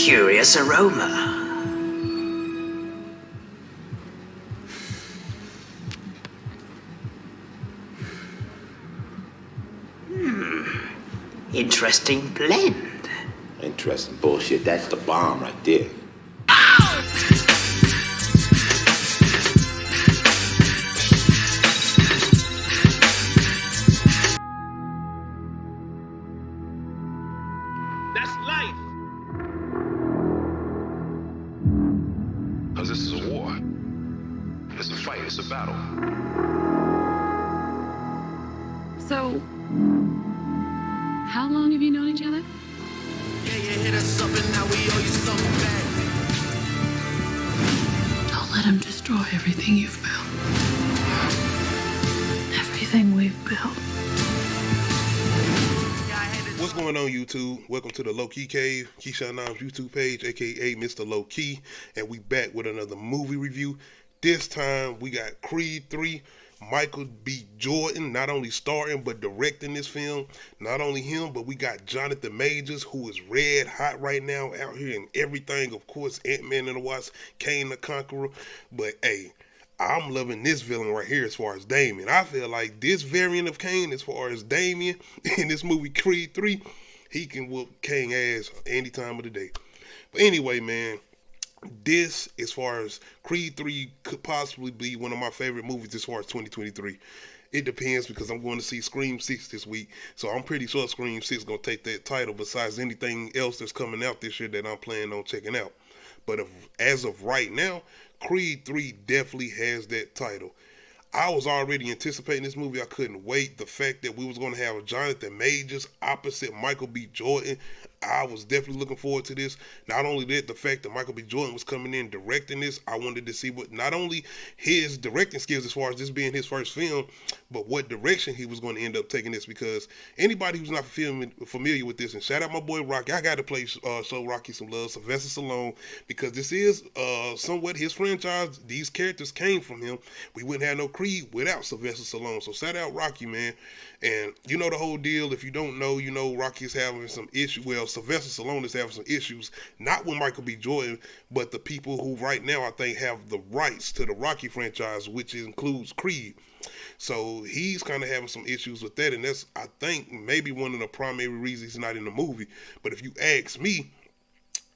curious aroma. Interesting blend. Interesting bullshit. That's the bomb right there. That's life. Because this is a war. It's a fight. It's a battle. So, how long have you known each other? Yeah, you hit us up and now we owe you something back. Don't let him destroy everything you've built. Everything we've built. What's going on, YouTube? Welcome to the Low Key Cave, Keyshawn Nam's YouTube page, aka Mr. Low Key, and we back with another movie review. This time we got Creed 3. Michael B. Jordan not only starring but directing this film. Not only him, but we got Jonathan Majors, who is red hot right now out here in everything. Of course, Ant-Man and the Wasp, Kane the Conqueror. But hey, I'm loving this villain right here as far as Damien. I feel like this variant of Kane, as far as Damien in this movie Creed 3, he can whoop Kane ass any time of the day. But anyway, man, this, as far as Creed 3, could possibly be one of my favorite movies as far as 2023. It depends, because I'm going to see Scream 6 this week, so I'm pretty sure Scream 6 is going to take that title besides anything else that's coming out this year that I'm planning on checking out. But as of right now, Creed 3 definitely has that title. I was already anticipating this movie. I couldn't wait. The fact that we was going to have Jonathan Majors opposite Michael B. Jordan, I was definitely looking forward to this. Not only that, the fact that Michael B. Jordan was coming in directing this, I wanted to see what not only his directing skills as far as this being his first film, but what direction he was going to end up taking this. Because anybody who's not familiar with this, and shout out my boy Rocky, I got to show Rocky some love, Sylvester Stallone, because this is somewhat his franchise. These characters came from him. We wouldn't have no Creed without Sylvester Stallone. So shout out Rocky, man. And you know the whole deal. If you don't know, you know Rocky is having some issues. Well, Sylvester Stallone is having some issues, not with Michael B. Jordan, but the people who right now I think have the rights to the Rocky franchise, which includes Creed. So he's kind of having some issues with that, and that's, I think, maybe one of the primary reasons he's not in the movie. But if you ask me,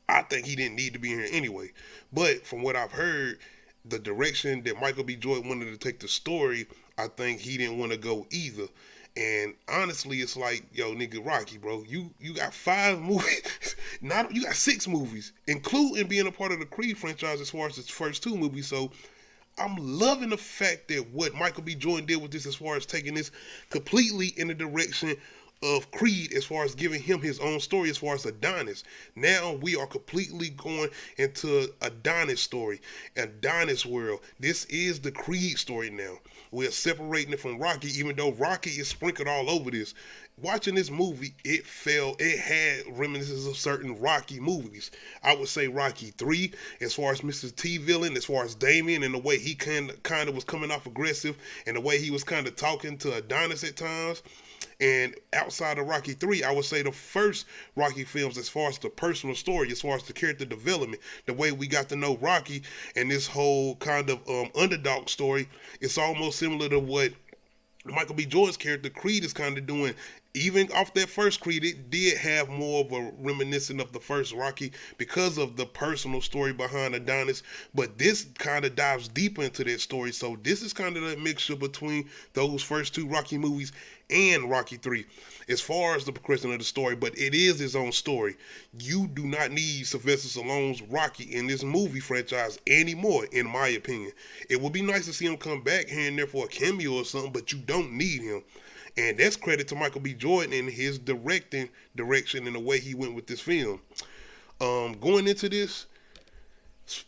I think he didn't need to be here anyway. But from what I've heard, the direction that Michael B. Jordan wanted to take the story, I think he didn't want to go either. And honestly, it's like, yo, nigga, Rocky, bro, you got 5 movies, you got 6 movies, including being a part of the Creed franchise as far as its first 2 movies. So I'm loving the fact that what Michael B. Jordan did with this, as far as taking this completely in the direction of Creed, as far as giving him his own story as far as Adonis. Now we are completely going into Adonis story, Adonis world. This is the Creed story now. We're separating it from Rocky, even though Rocky is sprinkled all over this. Watching this movie, it had reminiscences of certain Rocky movies. I would say Rocky 3, as far as Mr. T villain, as far as Damien, and the way he kind of was coming off aggressive, and the way he was kind of talking to Adonis at times. And outside of Rocky 3, I would say the first Rocky films, as far as the personal story, as far as the character development, the way we got to know Rocky and this whole kind of underdog story, it's almost similar to what Michael B. Jordan's character Creed is kind of doing. Even off that first Creed, it did have more of a reminiscent of the first Rocky because of the personal story behind Adonis. But this kind of dives deeper into that story. So this is kind of the mixture between those first 2 Rocky movies and Rocky 3 as far as the progression of the story. But it is his own story. You do not need Sylvester Stallone's Rocky in this movie franchise anymore, in my opinion. It would be nice to see him come back here and there for a cameo or something, but you don't need him. And that's credit to Michael B. Jordan and his direction and the way he went with this film. Going into this,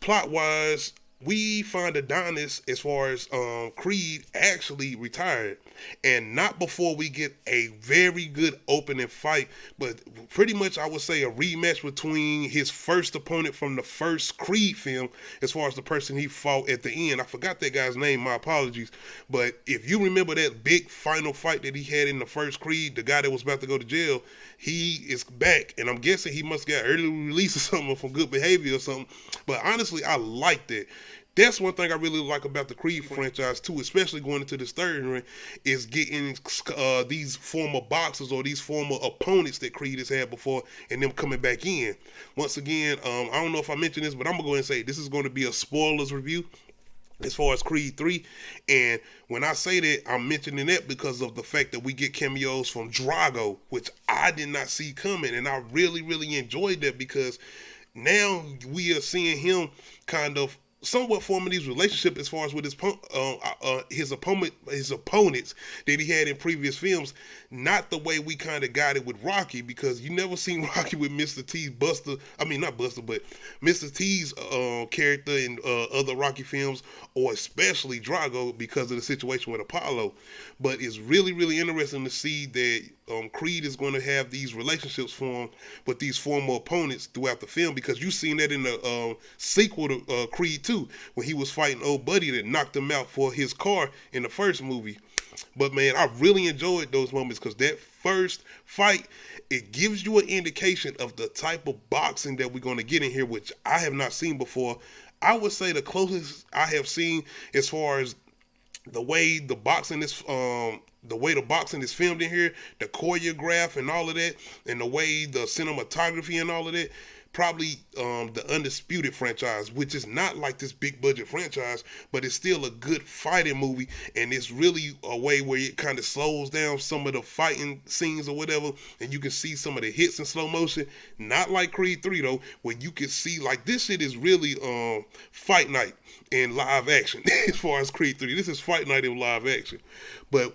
plot-wise, we find Adonis, as far as Creed, actually retired, and not before we get a very good opening fight, but pretty much I would say a rematch between his first opponent from the first Creed film, as far as the person he fought at the end. I forgot that guy's name, my apologies, but if you remember that big final fight that he had in the first Creed, the guy that was about to go to jail, he is back, and I'm guessing he must got early release or something from Good Behavior or something. But honestly, I liked it. That's one thing I really like about the Creed franchise too, especially going into this third one, is getting these former boxers or these former opponents that Creed has had before, and them coming back in. Once again, I don't know if I mentioned this, but I'm gonna go ahead and say this is going to be a spoilers review as far as Creed 3. And when I say that, I'm mentioning that because of the fact that we get cameos from Drago, which I did not see coming, and I really, really enjoyed that, because now we are seeing him kind of somewhat forming these relationships as far as with his opponents that he had in previous films. Not the way we kind of got it with Rocky, because you never seen Rocky with Mr. T's Mr. T's character in other Rocky films, or especially Drago, because of the situation with Apollo. But it's really, really interesting to see that Creed is going to have these relationships formed with these former opponents throughout the film, because you've seen that in the sequel to Creed 2, when he was fighting old buddy that knocked him out for his car in the first movie. But man, I really enjoyed those moments, because that first fight, it gives you an indication of the type of boxing that we're going to get in here, which I have not seen before. I would say the closest I have seen as far as the way the boxing is filmed in here, the choreograph and all of that, and the way the cinematography and all of that, probably the Undisputed franchise, which is not like this big budget franchise, but it's still a good fighting movie, and it's really a way where it kind of slows down some of the fighting scenes or whatever, and you can see some of the hits in slow motion. Not like Creed 3 though, where you can see like this shit is really fight night in live action. As far as Creed 3, this is fight night in live action. But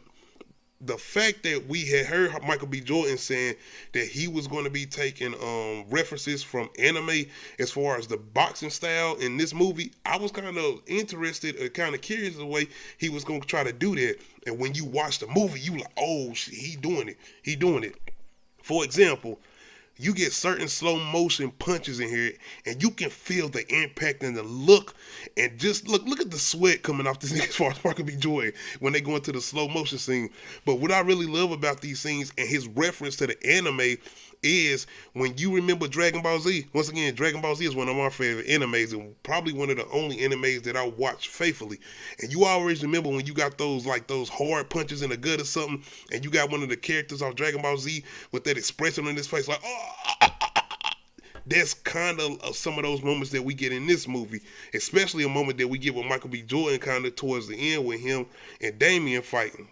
the fact that we had heard Michael B. Jordan saying that he was going to be taking references from anime as far as the boxing style in this movie, I was kind of interested or kind of curious the way he was going to try to do that. And when you watch the movie, you like, oh shit, he doing it. For example, you get certain slow motion punches in here, and you can feel the impact and the look, and just look at the sweat coming off this nigga as far as Michael B. Jordan when they go into the slow motion scene. But what I really love about these scenes and his reference to the anime is when you remember Dragon Ball Z. Once again, Dragon Ball Z is one of my favorite animes, and probably one of the only animes that I watch faithfully. And you always remember when you got those hard punches in the gut or something, and you got one of the characters off Dragon Ball Z with that expression on his face like, oh. That's kind of some of those moments that we get in this movie, especially a moment that we get with Michael B. Jordan kind of towards the end with him and Damien fighting.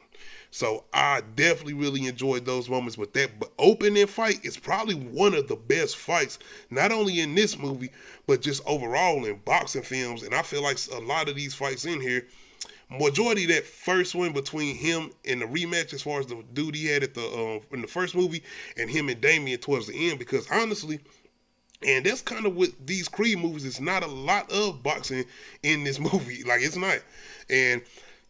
So I definitely really enjoyed those moments. But that opening fight is probably one of the best fights, not only in this movie, but just overall in boxing films. And I feel like a lot of these fights in here, majority of that first one between him and the rematch, as far as the dude he had at in the first movie, and him and Damien towards the end, because honestly, and that's kind of with these Creed movies, it's not a lot of boxing in this movie. Like, it's not. And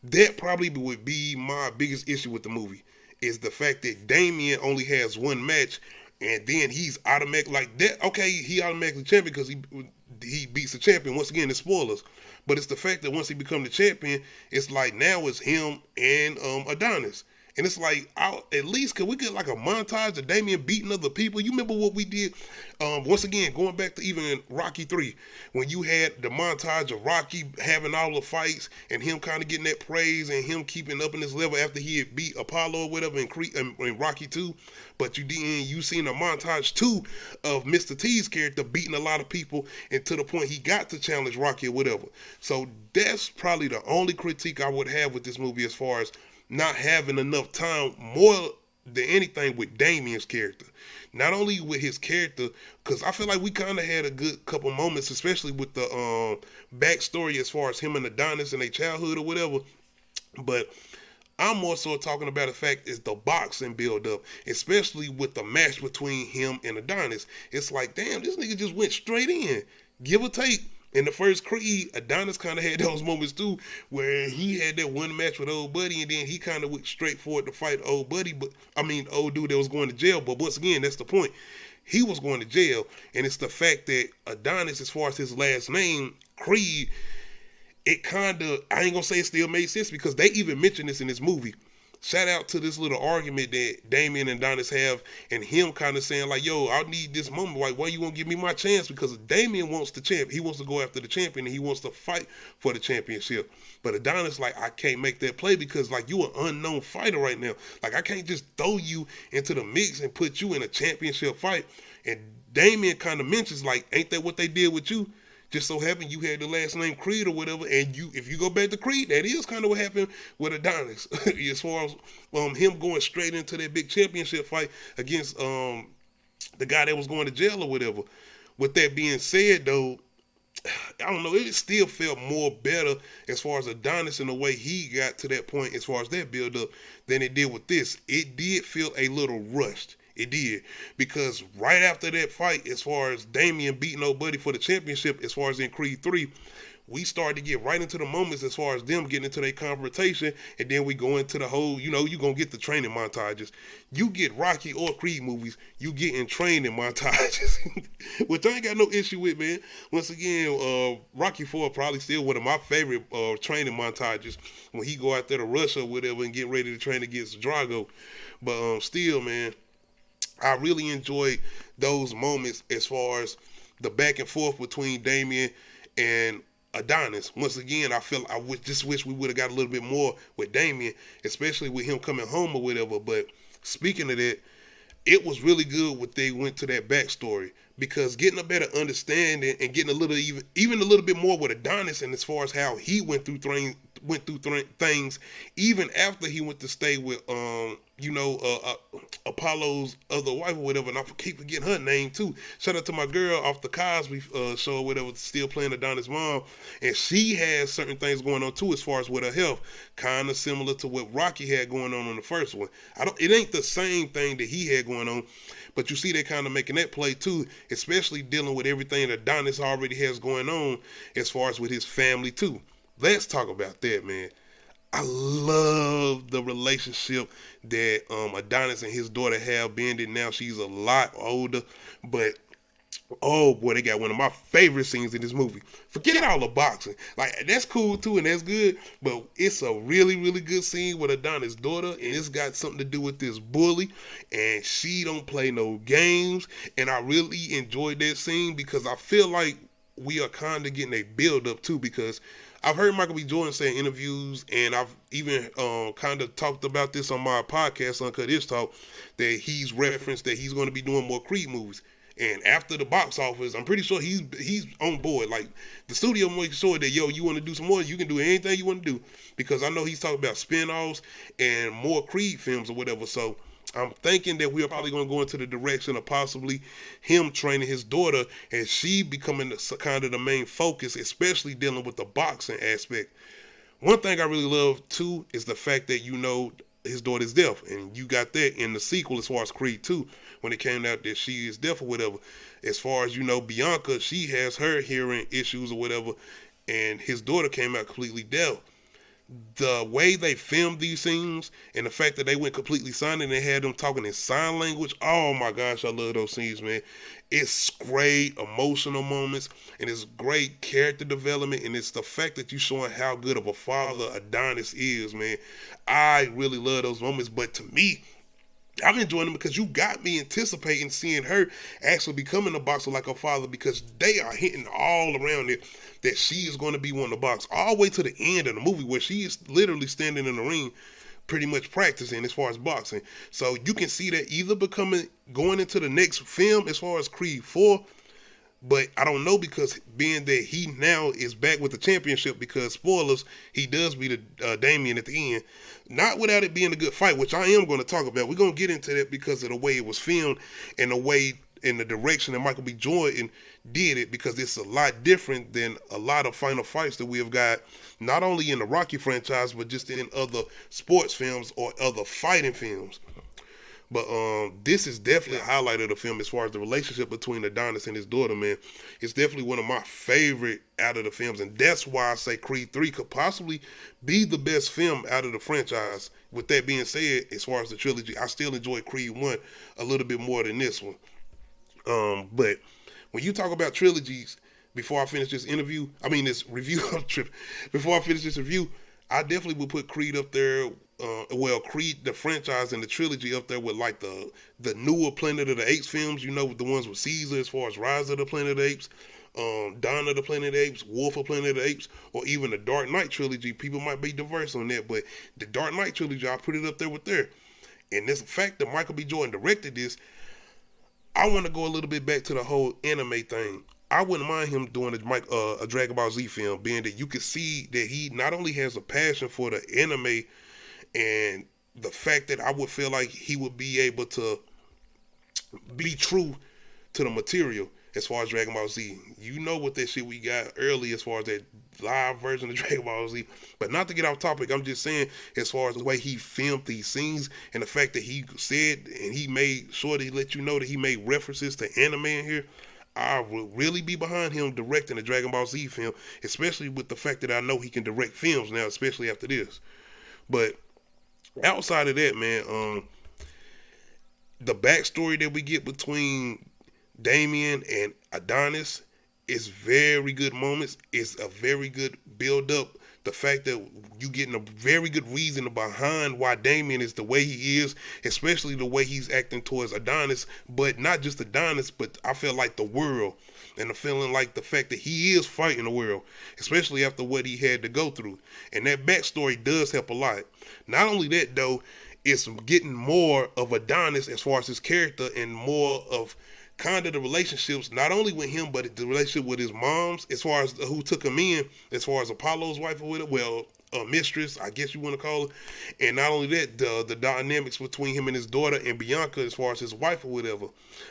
that probably would be my biggest issue with the movie, is the fact that Damien only has one match, and then he's automatic like that. Okay, he automatically champion because he beats the champion. Once again, it's spoilers. But it's the fact that once he becomes the champion, it's like now it's him and Adonis. And it's like, at least could we get like a montage of Damien beating other people? You remember what we did? Once again, going back to even Rocky 3, when you had the montage of Rocky having all the fights and him kind of getting that praise and him keeping up in this level after he had beat Apollo or whatever in Rocky 2. But you seen a montage too of Mr. T's character beating a lot of people, and to the point he got to challenge Rocky or whatever. So that's probably the only critique I would have with this movie, as far as not having enough time, more than anything, with Damien's character. Not only with his character, because I feel like we kind of had a good couple moments, especially with the backstory as far as him and Adonis and their childhood or whatever. But I'm more so talking about the fact is the boxing build up, especially with the match between him and Adonis. It's like, damn, this nigga just went straight in, give or take. In the first Creed, Adonis kind of had those moments too, where he had that one match with Old Buddy, and then he kind of went straight for it to fight Old Buddy, old dude that was going to jail. But once again, that's the point. He was going to jail, and it's the fact that Adonis, as far as his last name, Creed, it kind of, I ain't gonna say it still made sense because they even mentioned this in this movie. Shout out to this little argument that Damien and Adonis have, and him kind of saying like, yo, I need this moment. Like, why you won't give me my chance? Because Damien wants the champ. He wants to go after the champion, and he wants to fight for the championship. But Adonis like, I can't make that play because like you an unknown fighter right now. Like, I can't just throw you into the mix and put you in a championship fight. And Damien kind of mentions like, ain't that what they did with you? Just so happened you had the last name Creed or whatever, and if you go back to Creed, that is kind of what happened with Adonis. As far as him going straight into that big championship fight against the guy that was going to jail or whatever. With that being said, though, I don't know, it still felt more better as far as Adonis and the way he got to that point as far as that build up than it did with this. It did feel a little rushed. It did, because right after that fight, as far as Damien beating Old Buddy for the championship, as far as in Creed 3, we started to get right into the moments as far as them getting into their confrontation, and then we go into the whole, you're going to get the training montages. You get Rocky or Creed movies, you get in training montages, which I ain't got no issue with, man. Once again, Rocky 4 probably still one of my favorite training montages when he go out there to Russia or whatever and get ready to train against Drago. But still, man, I really enjoyed those moments as far as the back and forth between Damien and Adonis. Once again, I just wish we would have got a little bit more with Damien, especially with him coming home or whatever. But speaking of that, it was really good what they went to that backstory, because getting a better understanding and getting a little even a little bit more with Adonis, and as far as how he went through things even after he went to stay with Apollo's other wife or whatever, and I keep forgetting her name too. Shout out to my girl off the Cosby show or whatever, still playing Adonis' mom, and she has certain things going on too as far as with her health, kind of similar to what Rocky had going on the first one. It ain't the same thing that he had going on, but you see they kind of making that play too, especially dealing with everything that Adonis already has going on as far as with his family too. Let's talk about that, man. I love the relationship that Adonis and his daughter have, being that now she's a lot older. But, oh boy, they got one of my favorite scenes in this movie. Forget all the boxing. Like, that's cool too and that's good, but it's a really, really good scene with Adonis' daughter, and it's got something to do with this bully, and she don't play no games. And I really enjoyed that scene because I feel like we are kind of getting a build up too, because I've heard Michael B. Jordan say in interviews, and I've even kind of talked about this on my podcast, Uncut Ish Talk, that he's referenced that he's going to be doing more Creed movies. And after the box office, I'm pretty sure he's on board. Like, the studio makes sure that, yo, you want to do some more, you can do anything you want to do. Because I know he's talking about spin-offs and more Creed films or whatever. So I'm thinking that we're probably going to go into the direction of possibly him training his daughter and she becoming kind of the main focus, especially dealing with the boxing aspect. One thing I really love too is the fact that, his daughter's deaf, and you got that in the sequel as far as Creed 2 when it came out that she is deaf or whatever. As far as Bianca, she has her hearing issues or whatever, and his daughter came out completely deaf. The way they filmed these scenes and the fact that they went completely silent and they had them talking in sign language, oh my gosh, I love those scenes, man. It's great emotional moments, and it's great character development, and it's the fact that you're showing how good of a father Adonis is, man. I really love those moments, but to me, I'm enjoying them because you got me anticipating seeing her actually becoming a boxer like her father, because they are hitting all around it that she is going to be one to box all the way to the end of the movie, where she is literally standing in the ring pretty much practicing as far as boxing. So you can see that either going into the next film as far as Creed 4, but I don't know, because being that he now is back with the championship, because spoilers, he does beat Damien at the end. Not without it being a good fight, which I am going to talk about. We're going to get into that because of the way it was filmed and the way in the direction that Michael B. Jordan did it, because it's a lot different than a lot of final fights that we have got, not only in the Rocky franchise, but just in other sports films or other fighting films. But this is definitely a highlight of the film as far as the relationship between Adonis and his daughter, man. It's definitely one of my favorite out of the films, and that's why I say Creed 3 could possibly be the best film out of the franchise. With that being said, as far as the trilogy, I still enjoy Creed 1 a little bit more than this one. But when you talk about trilogies, before I finish this review, before I finish this review, I definitely would put Creed up there. Creed, the franchise and the trilogy up there with like the newer Planet of the Apes films, you know, the ones with Caesar as far as Rise of the Planet of the Apes, Dawn of the Planet of the Apes, Wolf of Planet of the Apes, or even the Dark Knight trilogy. People might be diverse on that, but the Dark Knight trilogy, I put it up there with there. And this fact that Michael B. Jordan directed this, I want to go a little bit back to the whole anime thing. I wouldn't mind him doing a Dragon Ball Z film, being that you could see that he not only has a passion for the anime, and the fact that I would feel like he would be able to be true to the material as far as Dragon Ball Z. You know what that shit we got early as far as that live version of Dragon Ball Z. But not to get off topic, I'm just saying as far as the way he filmed these scenes and the fact that he said and he made sure to let you know that he made references to anime in here. I would really be behind him directing a Dragon Ball Z film, especially with the fact that I know he can direct films now, especially after this. But outside of that, man, the backstory that we get between Damien and Adonis is very good moments. It's a very good build up. The fact that you getting a very good reason behind why Damien is the way he is, especially the way he's acting towards Adonis, but not just Adonis, but I feel like the world, and the feeling like the fact that he is fighting the world, especially after what he had to go through. And that backstory does help a lot. Not only that though, it's getting more of Adonis as far as his character and more of kind of the relationships, not only with him, but the relationship with his moms, as far as who took him in, as far as Apollo's wife or whatever, mistress, I guess you want to call it. And not only that, the dynamics between him and his daughter and Bianca as far as his wife or whatever.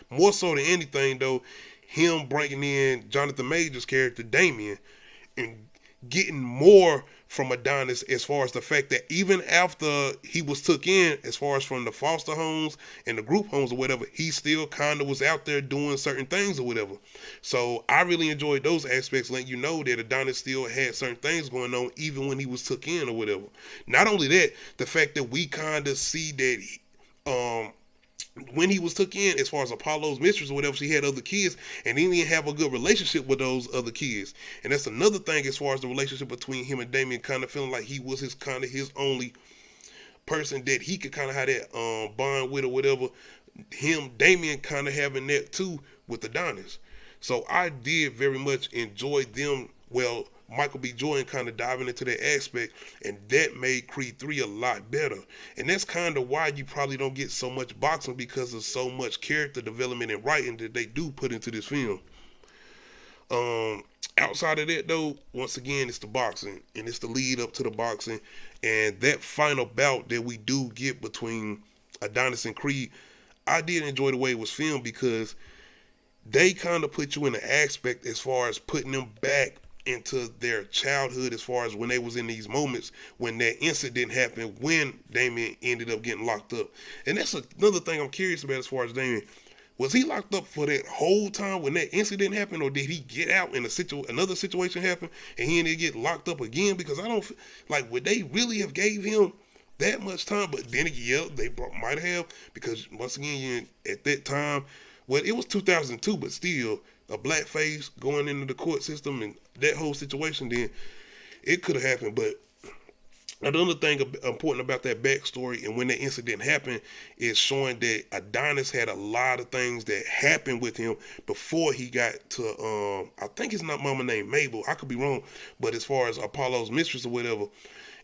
More so than anything though, him bringing in Jonathan Major's character, Damien, and getting more from Adonis as far as the fact that even after he was took in, as far as from the foster homes and the group homes or whatever, he still kind of was out there doing certain things or whatever. So I really enjoyed those aspects, letting you know that Adonis still had certain things going on even when he was took in or whatever. Not only that, the fact that we kind of see that when he was took in, as far as Apollo's mistress or whatever, she had other kids, and he didn't have a good relationship with those other kids. And that's another thing as far as the relationship between him and Damien, kind of feeling like he was his only person that he could kind of have that bond with or whatever. Damien kind of having that too with Adonis. So I did very much enjoy them. Well, Michael B. Jordan kind of diving into that aspect, and that made Creed 3 a lot better. And that's kind of why you probably don't get so much boxing, because of so much character development and writing that they do put into this film. Outside of that though, once again, it's the boxing, and it's the lead up to the boxing, and that final bout that we do get between Adonis and Creed. I did enjoy the way it was filmed, because they kind of put you in the aspect as far as putting them back into their childhood, as far as when they was in these moments when that incident happened, when Damien ended up getting locked up. And that's another thing I'm curious about as far as Damien. Was he locked up for that whole time when that incident happened, or did he get out and another situation happened and he ended up getting locked up again? Because I don't like, would they really have gave him that much time? But then again, they might have, because once again, at that time, well, it was 2002, but still, a blackface going into the court system and that whole situation, then it could have happened. But another thing important about that backstory and when that incident happened is showing that Adonis had a lot of things that happened with him before he got to, I think it's not mama named Mabel, I could be wrong, but as far as Apollo's mistress or whatever.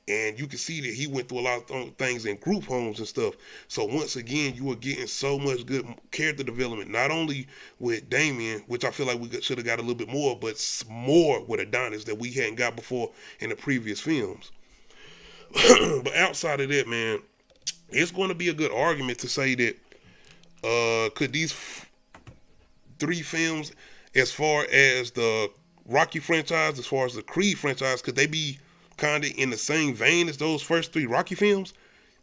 And you can see that he went through a lot of things in group homes and stuff. So once again, you are getting so much good character development, not only with Damien, which I feel like we should have got a little bit more, but more with Adonis that we hadn't got before in the previous films. But outside of that, man, it's going to be a good argument to say that could these three films, as far as the Rocky franchise, as far as the Creed franchise, could they be kind of in the same vein as those first three Rocky films?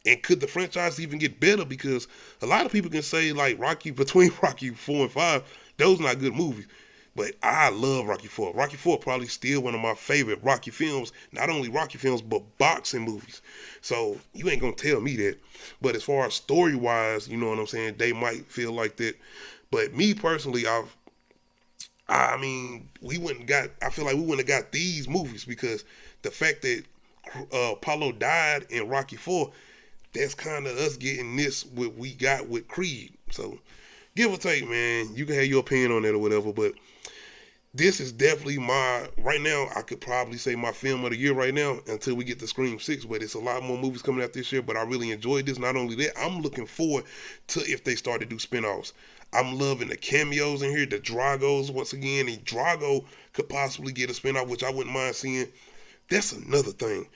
And could the franchise even get better? Because a lot of people can say like between Rocky 4 and 5, those not good movies. But I love Rocky 4. Rocky 4 probably still one of my favorite Rocky films. Not only Rocky films, but boxing movies. So you ain't gonna tell me that. But as far as story wise, you know what I'm saying, they might feel like that. But me personally, I feel like we wouldn't have got these movies because the fact that Apollo died in Rocky 4, that's kind of us getting this what we got with Creed. So give or take, man, you can have your opinion on that or whatever, but this is definitely right now, I could probably say my film of the year right now until we get to Scream 6, but it's a lot more movies coming out this year, but I really enjoyed this. Not only that, I'm looking forward to if they start to do spinoffs. I'm loving the cameos in here, the Dragos once again, and Drago could possibly get a spinoff, which I wouldn't mind seeing. That's another thing.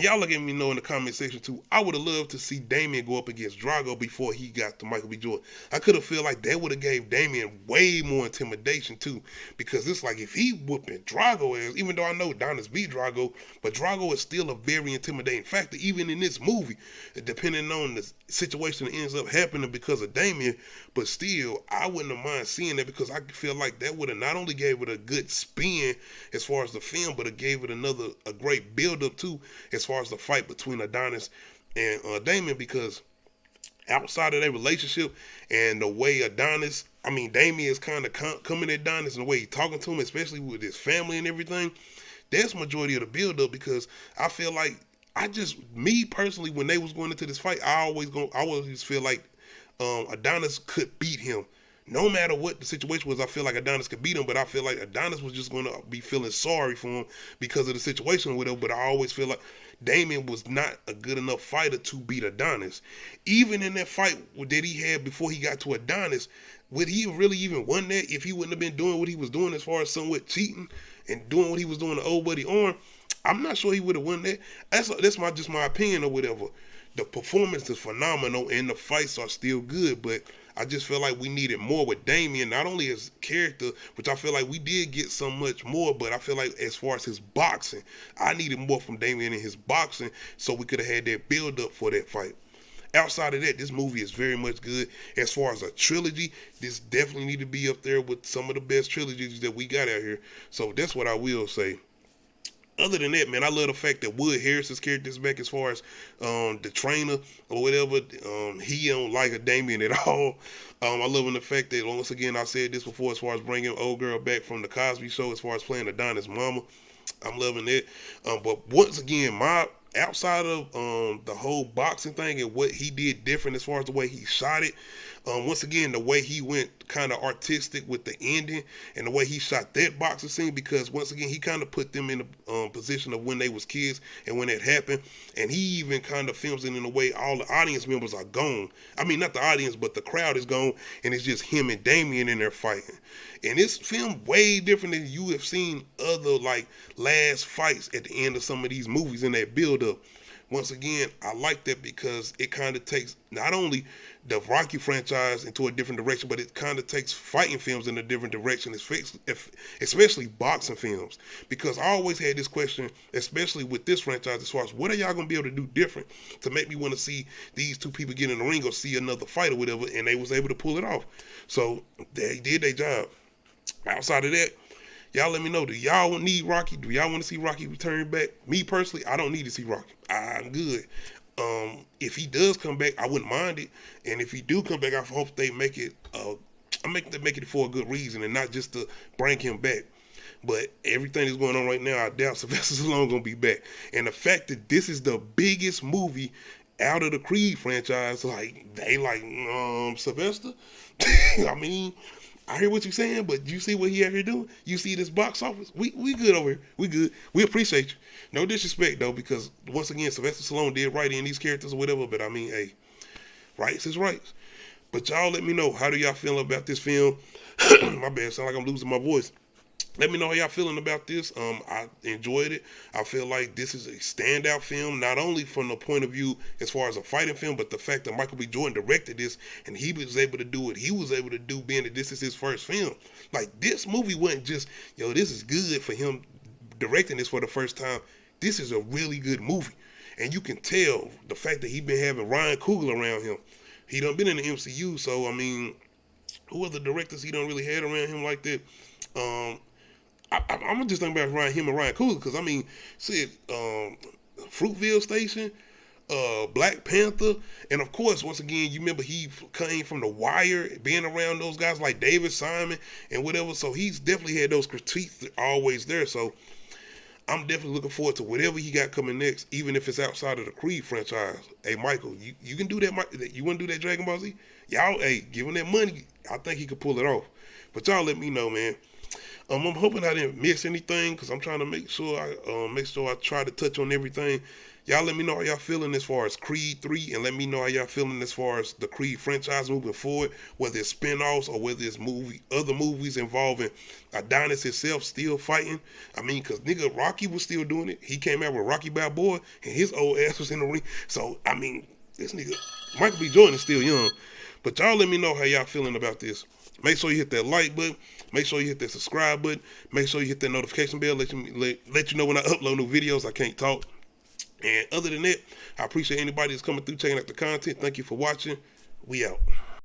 Y'all let me know in the comment section too. I would have loved to see Damien go up against Drago before he got to Michael B. Jordan. I could have felt like that would have gave Damien way more intimidation too, because it's like if he whooping Drago ass, even though I know Adonis beat Drago, but Drago is still a very intimidating factor, even in this movie, depending on the situation that ends up happening because of Damien. But still, I wouldn't have mind seeing that because I feel like that would have not only gave it a good spin as far as the film, but it gave it a great build up too, as far as the fight between Adonis and Damien, because outside of their relationship and the way Damien is kind of coming at Adonis and the way he's talking to him, especially with his family and everything, that's majority of the build up, because I feel like me personally, when they was going into this fight, I always feel like Adonis could beat him. No matter what the situation was, I feel like Adonis could beat him, but I feel like Adonis was just going to be feeling sorry for him because of the situation with him. But I always feel like Damien was not a good enough fighter to beat Adonis. Even in that fight that he had before he got to Adonis, would he have really even won that if he wouldn't have been doing what he was doing as far as somewhat cheating and doing what he was doing to Old Buddy Arm? I'm not sure he would have won that. That's just my opinion or whatever. The performance is phenomenal and the fights are still good, but I just feel like we needed more with Damien, not only his character, which I feel like we did get so much more, but I feel like as far as his boxing, I needed more from Damien in his boxing so we could have had that build up for that fight. Outside of that, this movie is very much good. As far as a trilogy, this definitely need to be up there with some of the best trilogies that we got out here. So that's what I will say. Other than that, man, I love the fact that Wood Harris's character is back as far as the trainer or whatever. He don't like a Damien at all. I love the fact that, once again, I said this before, as far as bringing old girl back from the Cosby Show, as far as playing Adonis' mama. I'm loving it. But once again, outside of the whole boxing thing and what he did different as far as the way he shot it, once again, the way he went kind of artistic with the ending and the way he shot that boxing scene, because once again, he kind of put them in a position of when they was kids and when it happened, and he even kind of films it in a way all the audience members are gone. I mean, not the audience, but the crowd is gone, and it's just him and Damien in there fighting. And it's filmed way different than you have seen other like last fights at the end of some of these movies in that build up. Once again, I like that because it kind of takes not only the Rocky franchise into a different direction, but it kind of takes fighting films in a different direction, especially boxing films. Because I always had this question, especially with this franchise, as far as what are y'all going to be able to do different to make me want to see these two people get in the ring or see another fight or whatever, and they was able to pull it off. So they did their job. Outside of that, y'all let me know, do y'all need Rocky? Do y'all want to see Rocky return back? Me personally, I don't need to see Rocky. I'm good. If he does come back, I wouldn't mind it. And if he do come back, I hope they make it make it for a good reason and not just to bring him back. But everything that's going on right now, I doubt Sylvester Stallone gonna be back. And the fact that this is the biggest movie out of the Creed franchise, Sylvester? I mean, I hear what you're saying, but you see what he out here doing? You see this box office? We good over here. We good. We appreciate you. No disrespect, though, because, once again, Sylvester Stallone did right in these characters or whatever, but I mean, hey, rights is rights. But y'all let me know, how do y'all feel about this film? My bad, sound like I'm losing my voice. Let me know how y'all feeling about this. I enjoyed it. I feel like this is a standout film, not only from the point of view as far as a fighting film, but the fact that Michael B. Jordan directed this and he was able to do what he was able to do, being that this is his first film. Like, this movie wasn't just, this is good for him directing this for the first time. This is a really good movie. And you can tell the fact that he been having Ryan Coogler around him. He done been in the MCU, so I mean, who other directors he done really had around him like that? I'm just thinking about him and Ryan Coogler, because I mean, shit, Fruitville Station, Black Panther, and of course, once again, you remember he came from The Wire, being around those guys like David Simon and whatever. So he's definitely had those critiques always there. So I'm definitely looking forward to whatever he got coming next, even if it's outside of the Creed franchise. Hey, Michael, you can do that. You want to do that Dragon Ball Z? Y'all, hey, give him that money. I think he could pull it off. But y'all let me know, man. I'm hoping I didn't miss anything, because I'm trying to make sure I try to touch on everything. Y'all let me know how y'all feeling as far as Creed 3, and let me know how y'all feeling as far as the Creed franchise moving forward, whether it's spin-offs or whether it's other movies involving Adonis himself still fighting. I mean, because nigga, Rocky was still doing it. He came out with Rocky Balboa, and his old ass was in the ring. So, I mean, this nigga, Michael B. Jordan is still young. But y'all let me know how y'all feeling about this. Make sure you hit that like button. Make sure you hit that subscribe button. Make sure you hit that notification bell. Let you know when I upload new videos. I can't talk. And other than that, I appreciate anybody that's coming through, checking out the content. Thank you for watching. We out.